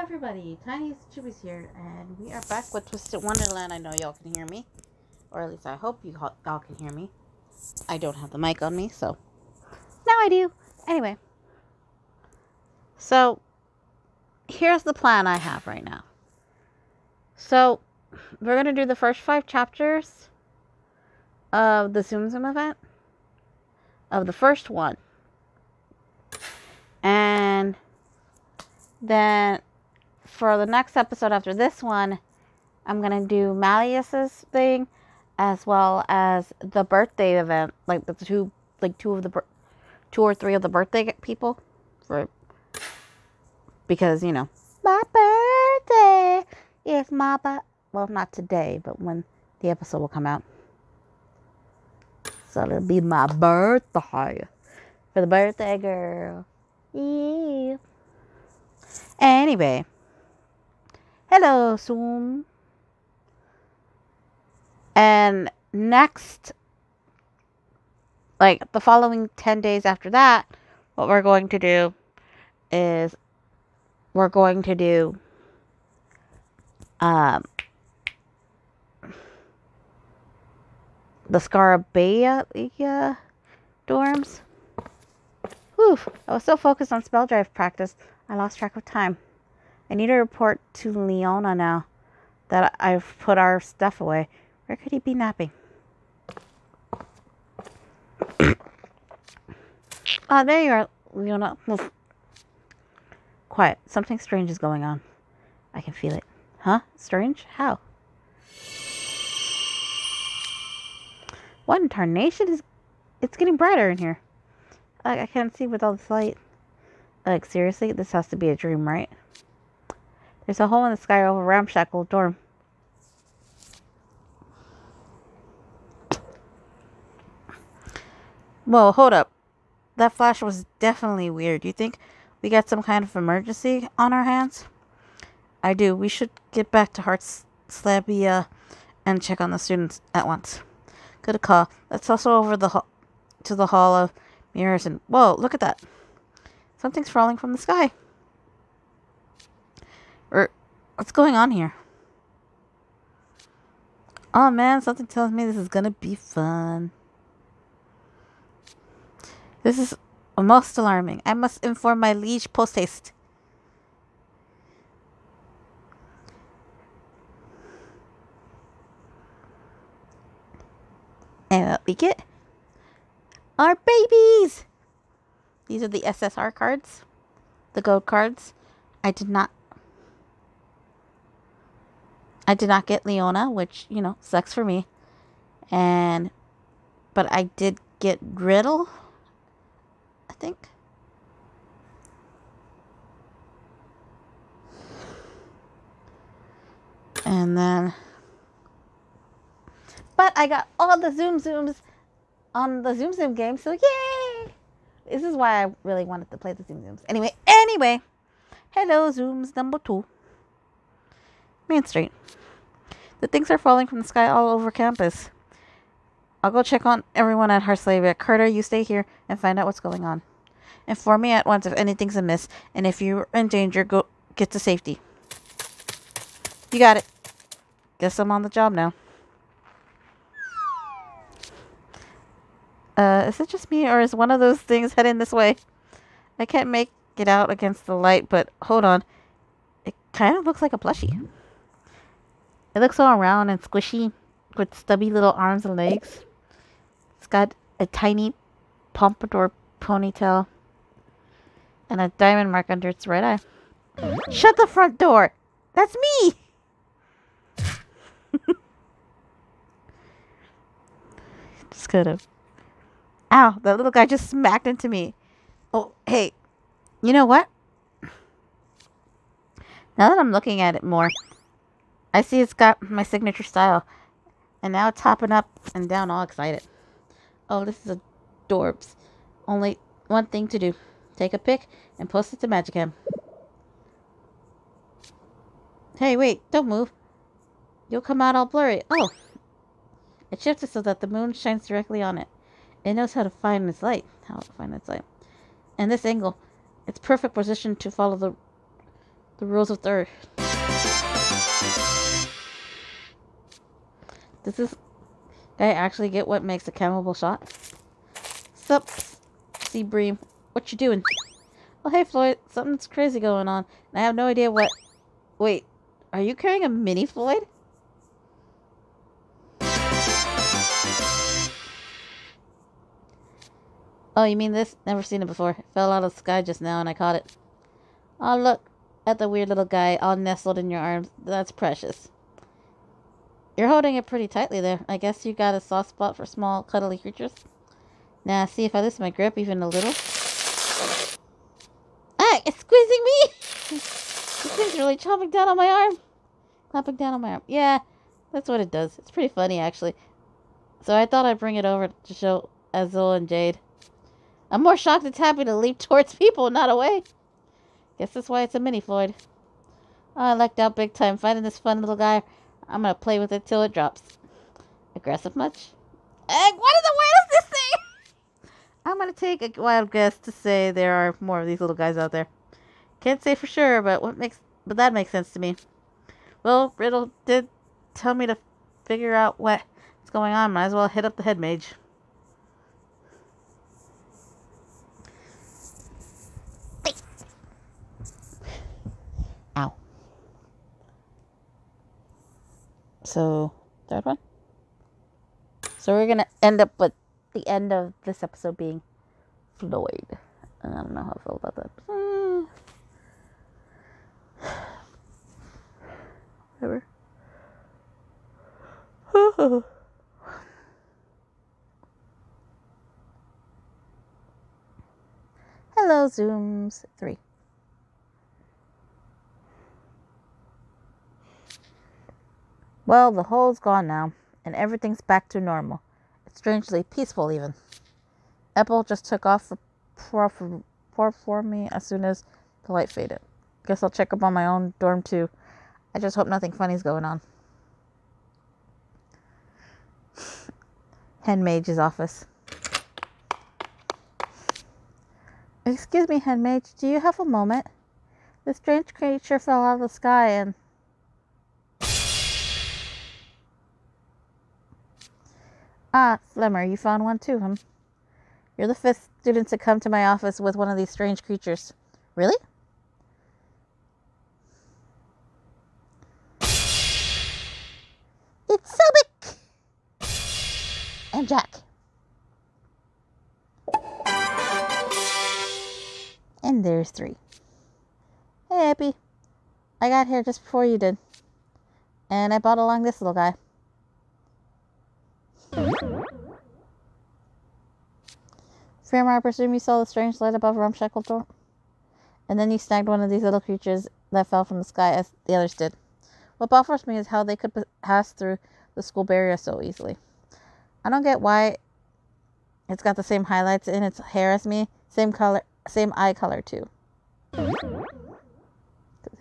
everybody, Tiny Chubby's here, and we are back with Twisted Wonderland. I know y'all can hear me, or at least I hope y'all can hear me. I don't have the mic on me, so now I do. Anyway, so here's the plan I have right now. So we're going to do the first 5 chapters of the Tsum Tsum event, of the first one, and then for the next episode after this one, I'm going to do Malleus's thing, as well as the birthday event, like the two or three of the birthday people, because, you know, my birthday is my well, not today, but when the episode will come out. So it'll be my birthday for the birthday girl. Yeah. Anyway, hello, Zoom. And next, like the following 10 days after that, what we're going to do is we're going to do the Scarabea dorms. Whew, I was so focused on spell drive practice, I lost track of time. I need to report to Leona now that I've put our stuff away. Where could he be napping? Oh, there you are, Leona. Move. Quiet. Something strange is going on. I can feel it. Huh? Strange? How? What in tarnation is... It's getting brighter in here. I can't see with all this light. Like, seriously? This has to be a dream, right? There's a hole in the sky over a ramshackle dorm. Whoa, hold up. That flash was definitely weird. You think we got some kind of emergency on our hands? I do. We should get back to Slabia and check on the students at once. Good call. Let's also over to the Hall of Mirrors and... Whoa, look at that. Something's falling from the sky. What's going on here? Oh man, something tells me this is gonna be fun. This is most alarming. I must inform my liege post-haste. And what we get? Our babies! These are the SSR cards. The gold cards. I did not get Leona, which, you know, sucks for me. But I did get Riddle, I think. And then... But I got all the Tsum Tsums on the Tsum Tsum game, so yay! This is why I really wanted to play the Tsum Tsums. Anyway. Hello, Zooms number 2. Main Street. The things are falling from the sky all over campus. I'll go check on everyone at Harslavia. Carter, you stay here and find out what's going on. Inform me at once if anything's amiss, and if you're in danger, go get to safety. You got it. Guess I'm on the job now. Is it just me, or is one of those things heading this way? I can't make it out against the light, but hold on. It kind of looks like a plushie. It looks all round and squishy, with stubby little arms and legs. It's got a tiny pompadour ponytail and a diamond mark under its right eye. Shut the front door! That's me! Just kind of... Ow, that little guy just smacked into me. Oh, hey, you know what? Now that I'm looking at it more, I see it's got my signature style. And now it's hopping up and down all excited. Oh, this is adorbs. Only one thing to do. Take a pic and post it to Magicam. Hey, wait, don't move. You'll come out all blurry. Oh, it shifted so that the moon shines directly on it. It knows how to find its light. And this angle, it's perfect position to follow The rules of third. Does this guy actually get what makes a chemical shot? Sup, Sea Bream? What you doing? Oh, hey, Floyd. Something's crazy going on, and I have no idea what... Wait, are you carrying a mini Floyd? Oh, you mean this? Never seen it before. It fell out of the sky just now, and I caught it. Oh, look at the weird little guy all nestled in your arms. That's precious. You're holding it pretty tightly there. I guess you got a soft spot for small, cuddly creatures. Now, see if I loosen my grip even a little. Ah, it's squeezing me! This thing's really chomping down on my arm. Clamping down on my arm. Yeah, that's what it does. It's pretty funny, actually. So I thought I'd bring it over to show Azul and Jade. I'm more shocked it's happy to leap towards people, not away. Guess that's why it's a mini Floyd. Oh, I lucked out big time finding this fun little guy. I'm gonna play with it till it drops. Aggressive much? What in the world is this thing? I'm gonna take a wild guess to say there are more of these little guys out there. Can't say for sure, but that makes sense to me. Well, Riddle did tell me to figure out what's going on. Might as well hit up the head mage. Ow. So, third one? So we're going to end up with the end of this episode being Floyd. And I don't know how I feel about that. Whatever. Hello, Zooms 3. Well, the hole's gone now, and everything's back to normal. It's strangely peaceful, even. Apple just took off for me as soon as the light faded. Guess I'll check up on my own dorm, too. I just hope nothing funny's going on. Hen Mage's office. Excuse me, Hen Mage, do you have a moment? This strange creature fell out of the sky and... Ah, Flemmer, you found one too, huh? You're the 5th student to come to my office with one of these strange creatures. Really? It's Sobek! And Jack. And there's 3. Hey, Epi. I got here just before you did. And I brought along this little guy. Firma, I presume you saw the strange light above Rumshackle door? And then you snagged one of these little creatures that fell from the sky as the others did. What baffles me is how they could pass through the school barrier so easily. I don't get why it's got the same highlights in its hair as me. Same color, same eye color too. Because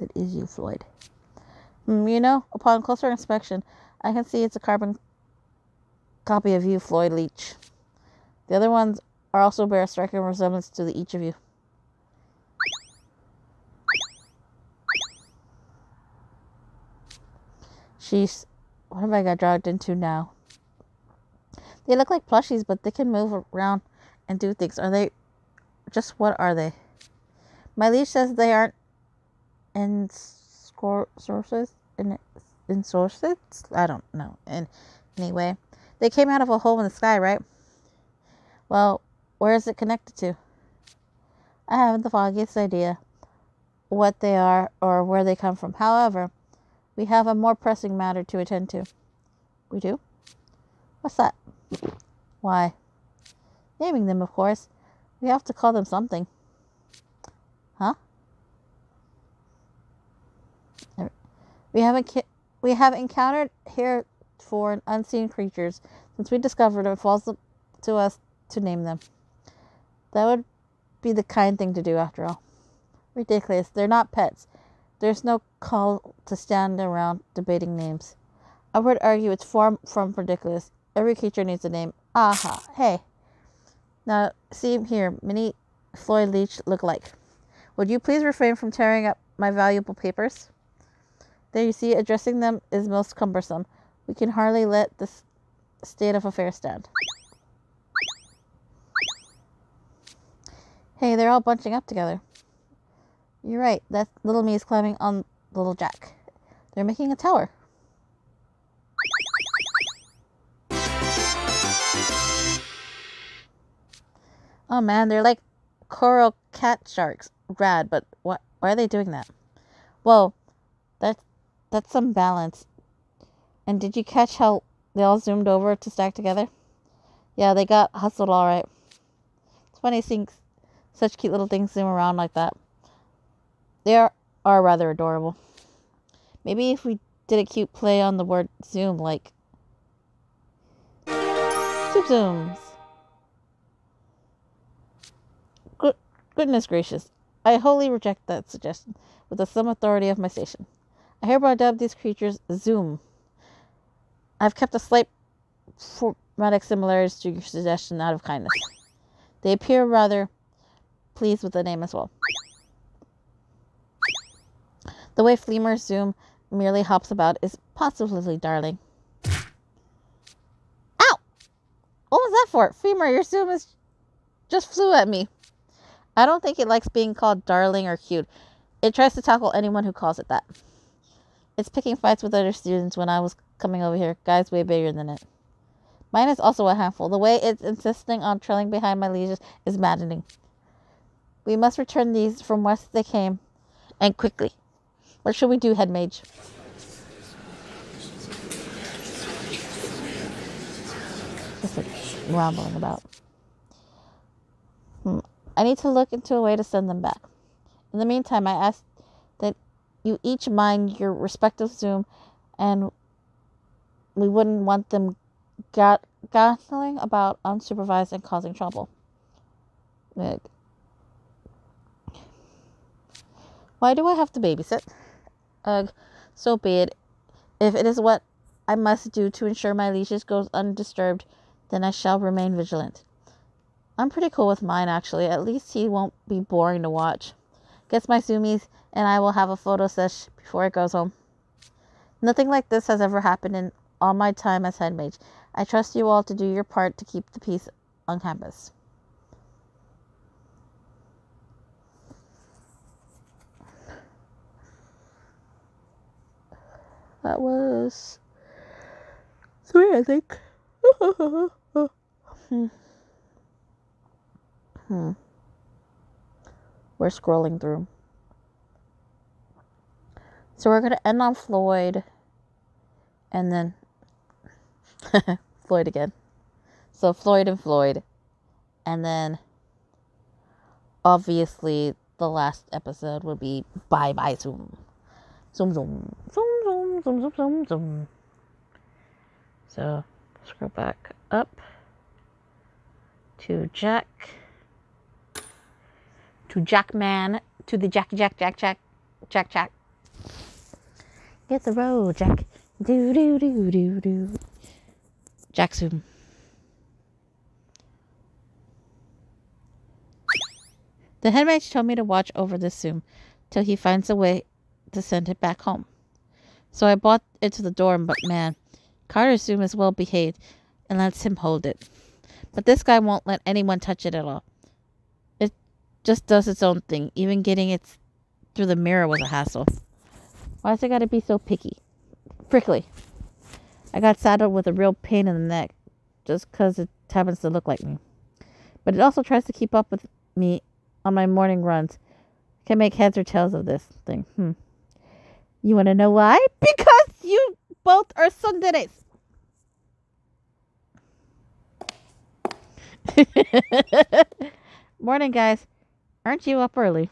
it is you, Floyd. You know, upon closer inspection, I can see it's a carbon copy of you, Floyd Leach. The other ones are also bear a striking resemblance to each of you. Sheesh, what have I got dragged into now? They look like plushies, but they can move around and do things. Are they... Just what are they? My leash says they aren't in sources. In sources? I don't know. Anyway, they came out of a hole in the sky, right? Well, where is it connected to? I haven't the foggiest idea what they are or where they come from. However, we have a more pressing matter to attend to. We do? What's that? Why? Naming them, of course. We have to call them something. Huh? We have encountered heretofore unseen creatures. Since we discovered it falls to us to name them. That would be the kind thing to do, after all. Ridiculous. They're not pets. There's no call to stand around debating names. I would argue it's far from ridiculous. Every creature needs a name. Aha. Hey. Now, see here. Mini Floyd Leach look like. Would you please refrain from tearing up my valuable papers. There you see, addressing them is most cumbersome. We can hardly let this state of affairs stand. Hey, they're all bunching up together. You're right, that little me is climbing on little Jack. They're making a tower. Oh man, they're like coral cat sharks. Rad, but why are they doing that? Whoa, that's some balance. And did you catch how they all zoomed over to stack together? Yeah, they got hustled all right. It's funny seeing such cute little things zoom around like that. They are rather adorable. Maybe if we did a cute play on the word zoom, like zoom zooms. Goodness gracious. I wholly reject that suggestion with the sum authority of my station. I hereby dub these creatures Zoom. I've kept a slight formatic similarities to your suggestion out of kindness. They appear rather pleased with the name as well. The way Fleemer Zoom merely hops about is positively darling. Ow! What was that for? Fleemer, your Zoom just flew at me. I don't think it likes being called darling or cute. It tries to tackle anyone who calls it that. It's picking fights with other students when I was coming over here. Guys way bigger than it. Mine is also a handful. The way it's insisting on trailing behind my lieges is maddening. We must return these from whence they came, and quickly. What should we do, head mage? Just like rambling about. I need to look into a way to send them back. In the meantime, I ask that you each mind your respective Zoom, and we wouldn't want them gathering about unsupervised and causing trouble. Why do I have to babysit? So be it. If it is what I must do to ensure my leashes goes undisturbed, then I shall remain vigilant. I'm pretty cool with mine, actually. At least he won't be boring to watch. Gets my zoomies, and I will have a photo sesh before it goes home. Nothing like this has ever happened in all my time as head mage. I trust you all to do your part to keep the peace on campus. That was sweet, I think. We're scrolling through. So we're going to end on Floyd. And then Floyd again. So Floyd and Floyd. And then obviously the last episode will be Bye Bye Zoom. Zoom zoom. Zoom zoom zoom zoom zoom zoom. So scroll back up to Jack. To Jackman. To the Jack. Get the road, Jack. Do do do do do. Jack Zoom. The head mage told me to watch over this Zoom till he finds a way to send it back home. So I brought it to the dorm, but man, Carter's Zoom is well behaved and lets him hold it. But this guy won't let anyone touch it at all. It just does its own thing. Even getting it through the mirror was a hassle. Why's it gotta be so picky? Prickly. I got saddled with a real pain in the neck just because it happens to look like me. But it also tries to keep up with me on my morning runs. Can make heads or tails of this thing. You want to know why? Because you both are sundays. Morning, guys. Aren't you up early?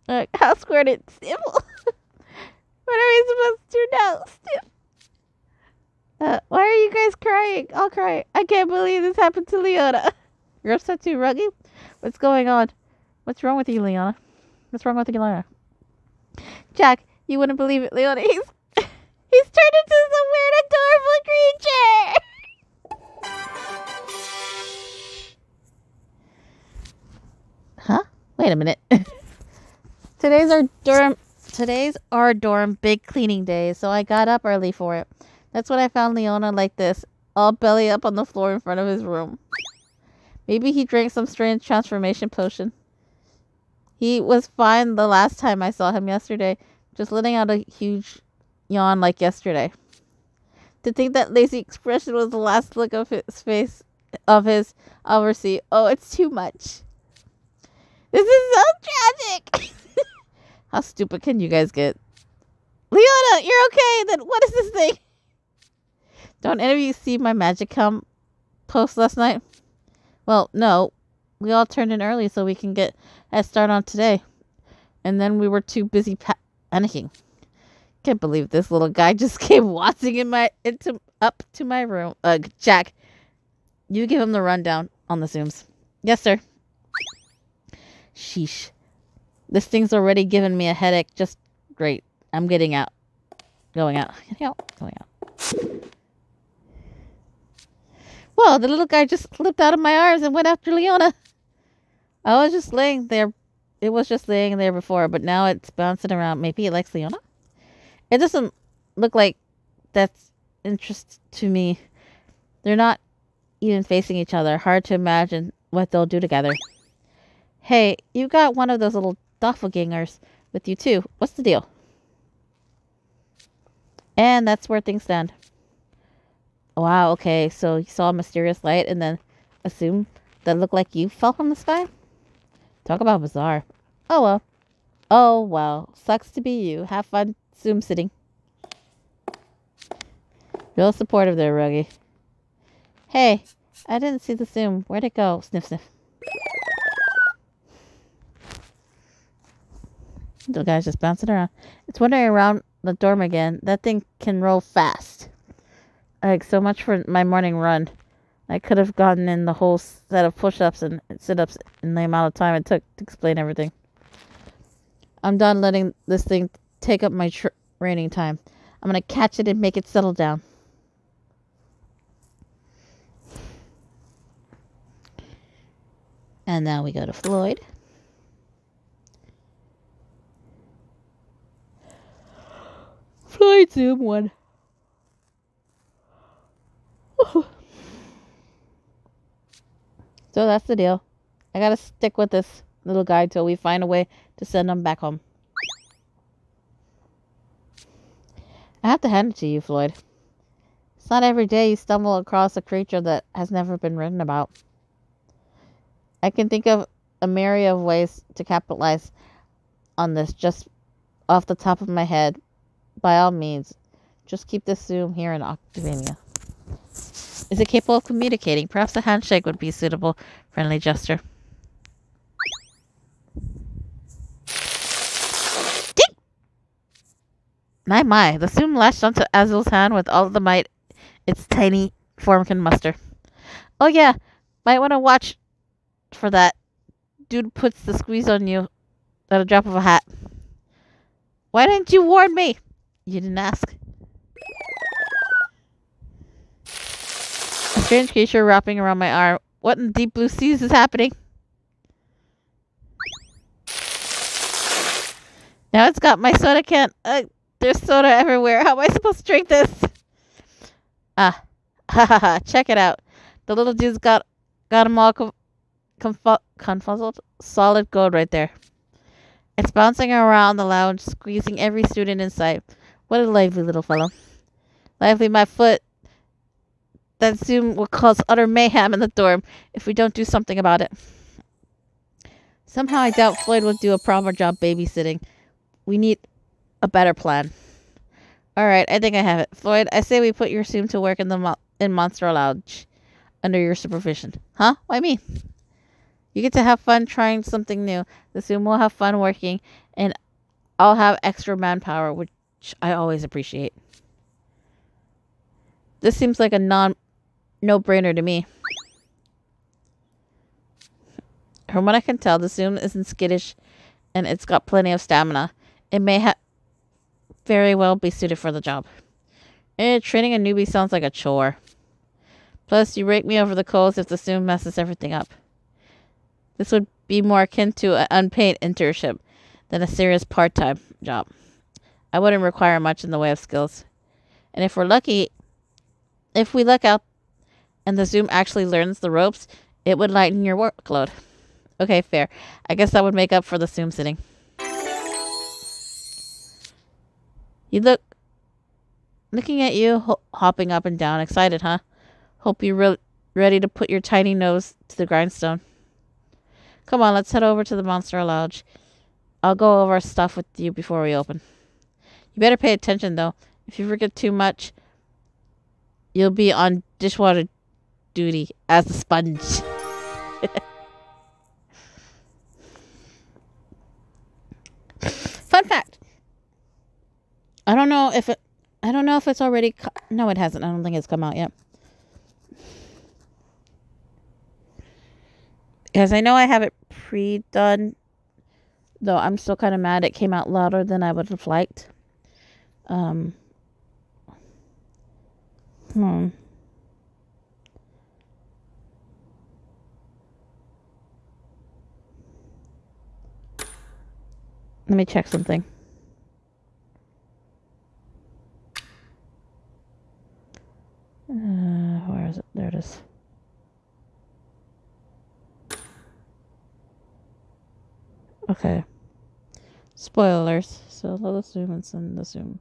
How squared it, Stibble? What are we supposed to do now, Stib? Why are you guys crying? I'll cry. I can't believe this happened to Leona. You're upset too, Ruggy? What's going on? What's wrong with you, Leona? What's wrong with you, Leona? Jack, you wouldn't believe it, Leona. He's turned into some weird, adorable creature. Huh? Wait a minute. Today's our dorm Today's our dorm big cleaning day, so I got up early for it. That's when I found Leona like this, all belly up on the floor in front of his room. Maybe he drank some strange transformation potion. He was fine the last time I saw him yesterday, just letting out a huge yawn like yesterday. To think that lazy expression was the last look of his face, I'll receive. Oh, it's too much. This is so tragic. How stupid can you guys get? Leona, you're okay. Then what is this thing? Don't any of you see my magic helm post last night? Well, no. We all turned in early so we can get a start on today. And then we were too busy panicking. Can't believe this little guy just came waltzing up to my room. Jack, you give him the rundown on the Zooms. Yes, sir. Sheesh. This thing's already given me a headache. Just great. I'm getting out. Going out. Going out. Whoa, the little guy just slipped out of my arms and went after Leona. I was just laying there. It was just laying there before, but now it's bouncing around. Maybe it likes Leona? It doesn't look like that's interest to me. They're not even facing each other. Hard to imagine what they'll do together. Hey, you got one of those little doppelgangers with you too. What's the deal? And that's where things stand. Wow, okay, so you saw a mysterious light and then assumed that it looked like you fell from the sky? Talk about bizarre. Oh well. Oh well. Sucks to be you. Have fun Zoom sitting. Real supportive there, Ruggy. Hey, I didn't see the Zoom. Where'd it go? Sniff, sniff. The guy's just bouncing around. It's wandering around the dorm again. That thing can roll fast. Like, so much for my morning run. I could have gotten in the whole set of push-ups and sit-ups in the amount of time it took to explain everything. I'm done letting this thing take up my training time. I'm going to catch it and make it settle down. And now we go to Floyd. Floyd Zoom 1. So that's the deal. I gotta stick with this little guy till we find a way to send him back home. I have to hand it to you, Floyd. It's not every day you stumble across a creature that has never been written about. I can think of a myriad of ways to capitalize on this just off the top of my head. By all means, just keep this Zoom here in Octavania. Is it capable of communicating? Perhaps a handshake would be a suitable friendly gesture. Ding! My, the Zoom lashed onto Azul's hand with all the might its tiny form can muster. Oh yeah, might want to watch for that. Dude puts the squeeze on you at a drop of a hat. Why didn't you warn me? You didn't ask. A strange creature wrapping around my arm. What in the deep blue seas is happening? Now it's got my soda can. There's soda everywhere. How am I supposed to drink this? Ha ha ha. Check it out. The little dude's got him all confuzzled. Solid gold right there. It's bouncing around the lounge, squeezing every student in sight. What a lively little fellow. Lively my foot. That Zoom will cause utter mayhem in the dorm if we don't do something about it. Somehow I doubt Floyd will do a proper job babysitting. We need a better plan. Alright, I think I have it. Floyd, I say we put your Zoom to work in Monster Lounge under your supervision. Huh? Why me? You get to have fun trying something new. The Zoom will have fun working, and I'll have extra manpower, which I always appreciate. This seems like a no-brainer to me. From what I can tell, the Zoom isn't skittish, and it's got plenty of stamina. It may very well be suited for the job. Training a newbie sounds like a chore. Plus, you rake me over the coals if the Zoom messes everything up. This would be more akin to an unpaid internship than a serious part-time job. I wouldn't require much in the way of skills. And if we're lucky, if we luck out and the Zoom actually learns the ropes, it would lighten your workload. Okay, fair. I guess that would make up for the Zoom sitting. Looking at you, hopping up and down, excited, huh? Hope you're ready to put your tiny nose to the grindstone. Come on, let's head over to the Monster Lounge. I'll go over our stuff with you before we open. You better pay attention, though. If you forget too much, you'll be on dishwater duty as a sponge. Fun fact. I don't know if it's already... No, it hasn't. I don't think it's come out yet. Because I know I have it pre-done. Though I'm still kind of mad it came out louder than I would have liked. Let me check something. Where is it? There it is. Okay. Spoilers. So the Zoom and send the Zoom.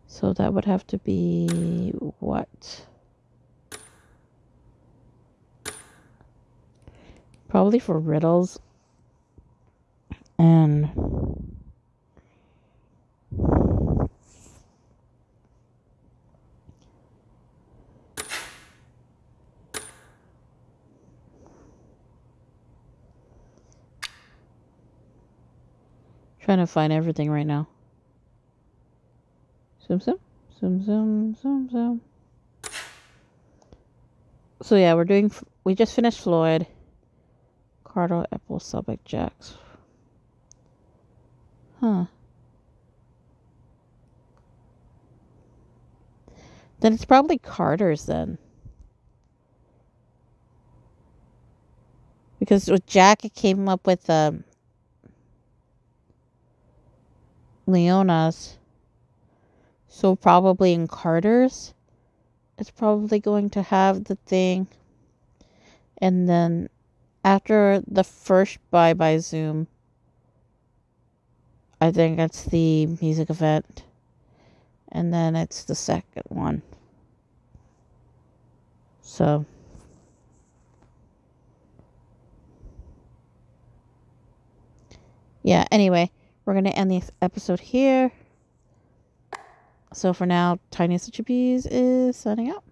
So that would have to be what? Probably for riddles. And trying to find everything right now. Zoom, zoom, zoom, zoom, zoom, zoom. So yeah, we just finished Floyd. Cardo, Apple, Subject, Jacks. Huh. Then it's probably Carter's then. Because with Jack, it came up with Leona's. So probably in Carter's, it's probably going to have the thing. And then after the first Bye Bye Zoom, I think it's the music event. And then it's the second one. So yeah, anyway, we're going to end this episode here. So for now, Tiny Such a Bees is signing out.